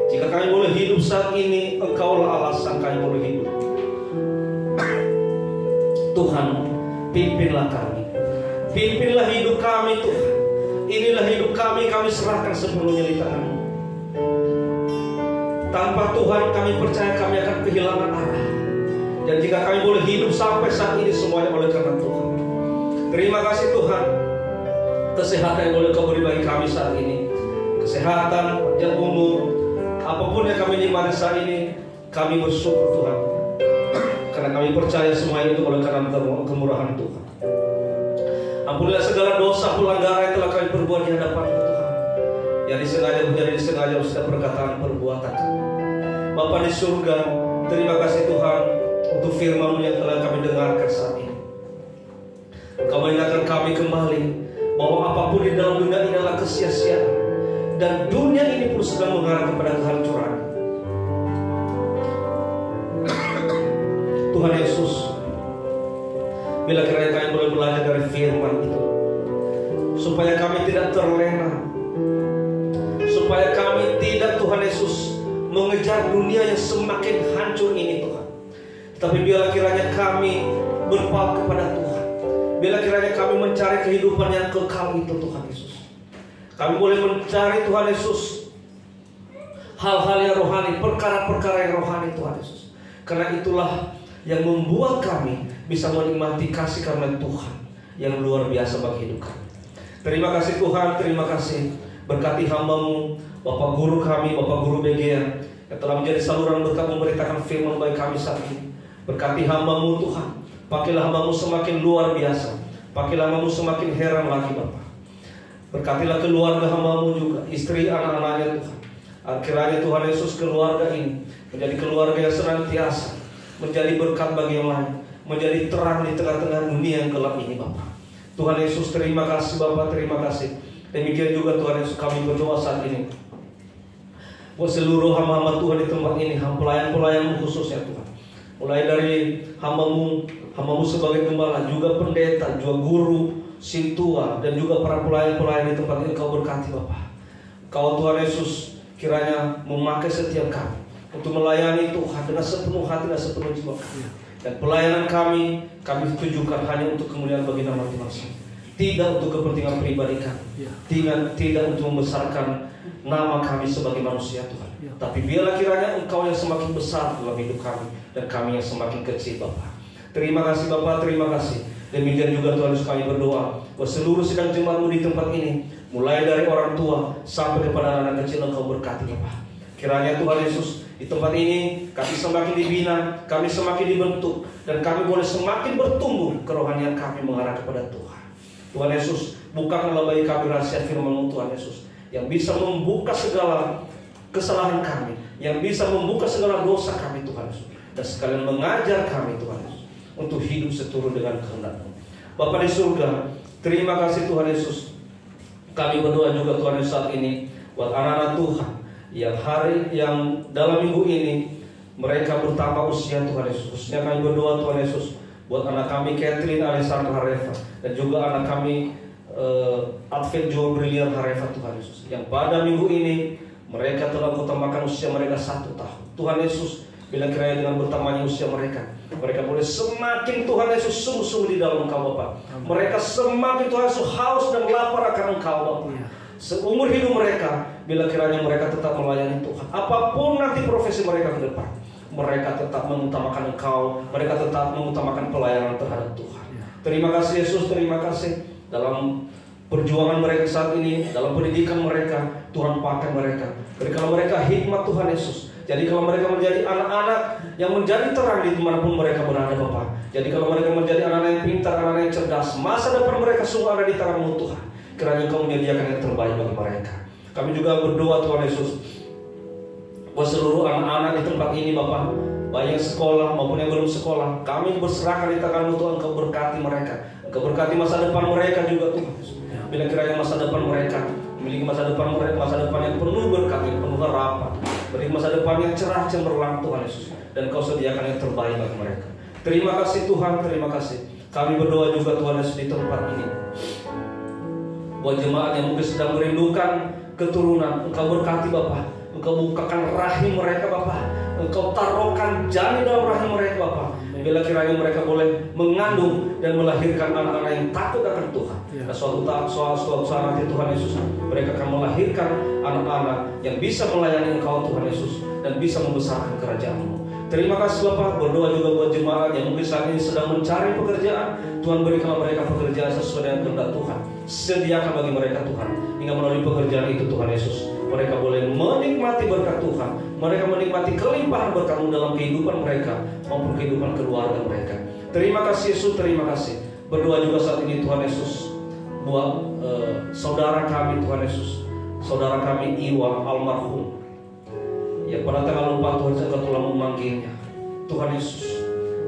Jika kami boleh hidup saat ini, Engkaulah alasan kami boleh hidup. Tuhan, pimpinlah kami. Pimpinlah hidup kami Tuhan. Inilah hidup kami serahkan sepenuhnya di tangan-Mu. Tanpa Tuhan kami percaya kami akan kehilangan arah. Dan jika kami boleh hidup sampai saat ini semuanya oleh karena Tuhan. Terima kasih Tuhan. Kesehatan yang boleh Kau beri bagi kami saat ini. Kesehatan, panjang umur, apapun yang kami nikmati saat ini, kami bersyukur Tuhan. Karena kami percaya semua itu oleh karena kemurahan Tuhan. Ampunilah segala dosa pelanggaran yang telah kami perbuat di hadapan Tuhan. Yang disengaja menjadi disengaja setiap perkataan perbuatan. Bapa di surga, terima kasih Tuhan untuk firman-Mu yang telah kami dengarkan saat ini. Kau mengingatkan kami kembali bahwa apapun di dalam dunia ini adalah kesia-siaan, dan dunia ini pun sedang mengarah kepada kehancuran. Tuhan Yesus, bila kiranya kami boleh belajar dari firman itu, supaya kami tidak terlena, supaya kami tidak, Tuhan Yesus, mengejar dunia yang semakin hancur ini Tuhan. Tapi biarlah kiranya kami berpaut kepada Tuhan. Biarlah kiranya kami mencari kehidupan yang kekal itu Tuhan Yesus. Kami boleh mencari Tuhan Yesus hal-hal yang rohani, perkara-perkara yang rohani Tuhan Yesus. Karena itulah yang membuat kami bisa menikmati kasih karunia Tuhan yang luar biasa bagi hidup kami. Terima kasih Tuhan, terima kasih. Berkati hamba-Mu, Bapak Guru kami, Bapak Guru BGA, yang telah menjadi saluran berkat memberitakan firman bagi kami saat ini. Berkati hamba-Mu Tuhan. Pakailah hamba-Mu semakin luar biasa. Pakailah hamba-Mu semakin heran lagi Bapak. Berkatilah keluarga hamba-Mu juga, istri, anak-anaknya Tuhan. Kiranya Tuhan Yesus keluarga ini menjadi keluarga yang senantiasa menjadi berkat bagi yang lain, menjadi terang di tengah-tengah dunia yang gelap ini Bapak. Tuhan Yesus, terima kasih Bapak, terima kasih. Demikian juga Tuhan Yesus, kami berdoa saat ini buat seluruh hamba-hamba Tuhan di tempat ini, pelayan-pelayan khususnya Tuhan. Mulai dari hamba-Mu sebagai gembala, juga pendeta, juga guru, sintua, dan juga para pelayan-pelayan di tempat ini Kau berkati Bapak. Kau Tuhan Yesus kiranya memakai setiap kami untuk melayani Tuhan dengan sepenuh hati dan sepenuh jiwa kami. Dan pelayanan kami tujukan hanya untuk kemuliaan bagi nama Tuhan saja. Tidak untuk kepentingan pribadi kami, tidak untuk membesarkan nama kami sebagai manusia Tuhan. Tapi biarlah kiranya Engkau yang semakin besar dalam hidup kami, dan kami yang semakin kecil Bapak. Terima kasih Bapak, terima kasih. Demikian juga Tuhan Yesus, kami berdoa buat seluruh sidang jemaat-Mu di tempat ini, mulai dari orang tua sampai kepada anak kecil, Engkau berkati Bapak. Kiranya Tuhan Yesus, di tempat ini kami semakin dibina, kami semakin dibentuk, dan kami boleh semakin bertumbuh kerohanian kami mengarah kepada Tuhan. Tuhan Yesus, bukakanlah bagi kami rahasia firman-Mu Tuhan Yesus, yang bisa membuka segala kesalahan kami, yang bisa membuka segala dosa kami Tuhan Yesus, dan sekalian mengajar kami Tuhan Yesus untuk hidup seturut dengan kehendak-Mu. Bapa di surga, terima kasih Tuhan Yesus. Kami berdoa juga Tuhan Yesus saat ini buat anak-anak Tuhan yang dalam minggu ini mereka bertambah usia Tuhan Yesus. Khususnya kami berdoa Tuhan Yesus buat anak kami Catherine Alessandra Hareva, dan juga anak kami Advent Joel Brilian Hareva Tuhan Yesus, yang pada minggu ini mereka telah bertambahkan usia mereka 1 tahun. Tuhan Yesus, bila kiranya dengan bertambahnya usia mereka boleh semakin Tuhan Yesus sungguh-sungguh di dalam Engkau Bapa. Mereka semakin Tuhan Yesus haus dan lapar akan Engkau Bapa. Seumur hidup mereka, bila kiranya mereka tetap melayani Tuhan, apapun nanti profesi mereka ke depan, mereka tetap mengutamakan Engkau, mereka tetap mengutamakan pelayanan terhadap Tuhan. Terima kasih Yesus, terima kasih. Dalam perjuangan mereka saat ini, dalam pendidikan mereka, Tuhan pakai mereka. Berikanlah mereka hikmat Tuhan Yesus. Jadi kalau mereka menjadi anak-anak yang menjadi terang di dimanapun mereka berada Bapak. Jadi kalau mereka menjadi anak-anak yang pintar, anak-anak yang cerdas, masa depan mereka semua ada di tangan-Mu Tuhan. Kiranya Engkau menyediakan yang terbaik bagi mereka. Kami juga berdoa Tuhan Yesus buat seluruh anak-anak di tempat ini Bapak, baik yang sekolah maupun yang belum sekolah. Kami berserahkan di tangan-Mu Tuhan. Engkau berkati mereka, Engkau berkati masa depan mereka juga Tuhan Yesus. Bila kiranya masa depan mereka memiliki masa depan yang penuh berkat, yang penuh harapan, beri masa depan yang cerah cemerlang Tuhan Yesus, dan Kau sediakan yang terbaik bagi mereka. Terima kasih Tuhan, terima kasih. Kami berdoa juga Tuhan Yesus di tempat ini Buat jemaat yang mungkin sedang merindukan keturunan, Engkau berkati Bapa. Engkau bukakan rahim mereka Bapa. Engkau taruhkan janin dalam rahim mereka Bapa. Bila kiranya mereka boleh mengandung dan melahirkan anak-anak yang takut akan Tuhan. Dan suatu saat nanti Tuhan Yesus, mereka akan melahirkan anak-anak yang bisa melayani Engkau Tuhan Yesus dan bisa membesarkan kerajaan-Mu. Terima kasih Bapak. Berdoa juga buat jemaat yang mungkin saat ini sedang mencari pekerjaan. Tuhan berikanlah mereka pekerjaan sesuai dengan kehendak Tuhan. Sediakan bagi mereka Tuhan, hingga melalui pekerjaan itu Tuhan Yesus, mereka boleh menikmati berkat Tuhan. Mereka menikmati kelimpahan berkat-Mu dalam kehidupan mereka maupun kehidupan keluarga mereka. Terima kasih Yesus, terima kasih. Berdoa juga saat ini Tuhan Yesus buat saudara kami Tuhan Yesus, saudara kami Iwa almarhum, yang pada tanggal 4 Tuhan Engkau telah memanggilnya. Tuhan Yesus,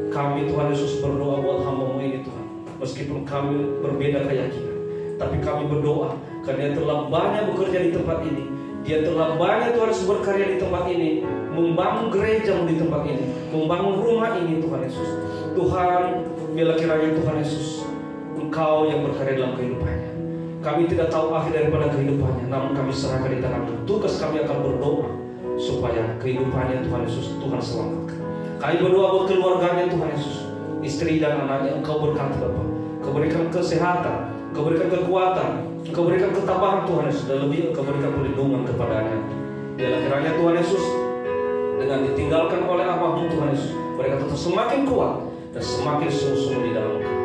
kami Tuhan Yesus berdoa buat hamba-Mu ini Tuhan. Meskipun kami berbeda keyakinan, tapi kami berdoa karena Dia telah banyak bekerja di tempat ini. Dia telah banyak Tuhan Yesus berkarya di tempat ini, membangun gereja di tempat ini, membangun rumah ini Tuhan Yesus. Tuhan, bila kiranya Tuhan Yesus, Engkau yang berkarya dalam kehidupannya. Kami tidak tahu akhir daripada kehidupannya, namun kami serahkan di tangan-Mu. Tugas kami akan berdoa supaya kehidupannya Tuhan Yesus Tuhan selamatkan. Kami berdoa buat keluarganya Tuhan Yesus, istri dan anaknya Engkau berkati Bapa. Engkau berikan kesehatan, Engkau berikan kekuatan, Engkau berikan ketabahan Tuhan Yesus, dan lebih Engkau berikan perlindungan kepadanya. Biarlah kiranya Tuhan Yesus, dengan ditinggalkan oleh almarhum Tuhan Yesus, mereka tetap semakin kuat dan semakin sungguh-sungguh di dalam Engkau.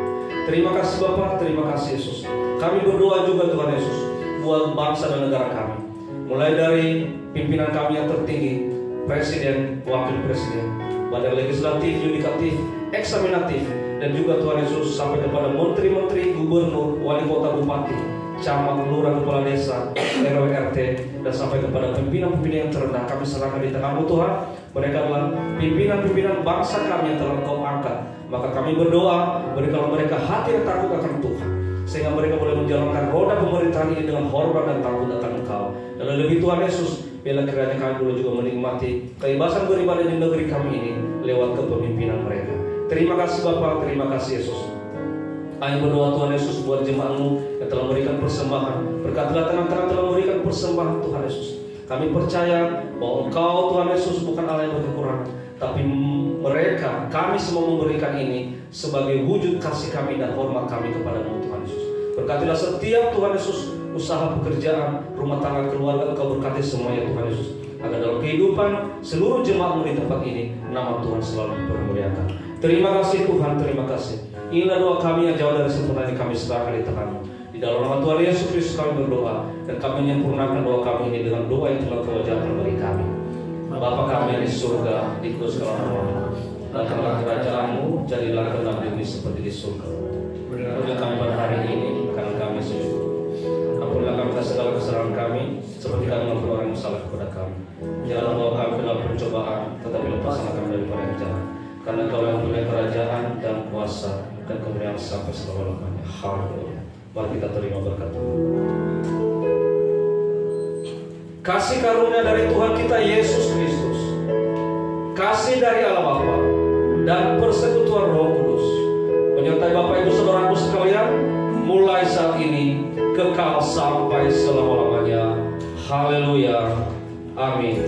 Terima kasih Bapa, terima kasih Yesus. Kami berdoa juga Tuhan Yesus buat bangsa dan negara kami, mulai dari pimpinan kami yang tertinggi, presiden, wakil presiden, badan legislatif, yudikatif, eksaminatif, dan juga Tuhan Yesus sampai kepada menteri-menteri, gubernur, wali kota, bupati, camat, lurah, kepala desa, RW, RT, dan sampai kepada pimpinan-pimpinan yang terendah. Kami serahkan di tangan-Mu Tuhan. Mereka adalah pimpinan-pimpinan bangsa kami yang telah Engkau angkat. Maka kami berdoa, berikanlah mereka hati yang takut akan Tuhan, sehingga mereka boleh menjalankan roda pemerintahan ini dengan hormat dan takut akan Engkau. Dan lebih Tuhan Yesus, bila kiranya kami boleh juga menikmati kebebasan beribadah di negeri kami ini lewat kepemimpinan mereka. Terima kasih Bapa, terima kasih Yesus. Kami berdoa Tuhan Yesus buat jemaat-Mu yang telah memberikan persembahan. Berkatilah tangan-tangan telah memberikan persembahan Tuhan Yesus. Kami percaya bahwa Engkau Tuhan Yesus bukan Allah yang berkekurangan, tapi mereka, kami semua memberikan ini sebagai wujud kasih kami dan hormat kami kepada-Mu Tuhan Yesus. Berkatilah setiap Tuhan Yesus usaha pekerjaan, rumah tangga, keluarga, Engkau berkati semuanya Tuhan Yesus, agar dalam kehidupan seluruh jemaat-Mu di tempat ini, nama Tuhan selalu dipermuliakan. Terima kasih Tuhan, terima kasih. Inilah doa kami yang jauh dari sempurna yang kami serahkan di tangan-Mu. Di dalam nama Tuhan Yesus Kristus kami berdoa, dan kami menyempurnakan doa kami ini dengan doa yang telah Kau ajarkan bagi kami. Bapa kami di surga, dikuduskanlah nama-Mu. Datanglah kerajaan-Mu, jadilah kehendak bumi seperti di surga. Berilah kami pada hari ini karena kami sujud. Ampunilah kami atas segala kesalahan kami, seperti kami mengampuni orang yang salah kepada kami. Janganlah bawa kami ke dalam pencobaan, tetapi lepaskanlah kami daripada yang jahat. Karena Kau yang punya kerajaan dan kuasa dan kemuliaan sampai selama-lamanya. Haleluya. Mari kita terima berkat Tuhan. Kasih karunia dari Tuhan kita Yesus Kristus, kasih dari Allah Bapa, dan persekutuan Roh Kudus menyertai Bapak Ibu Saudaraku sekalian, mulai saat ini kekal sampai selama-lamanya. Haleluya. Amin.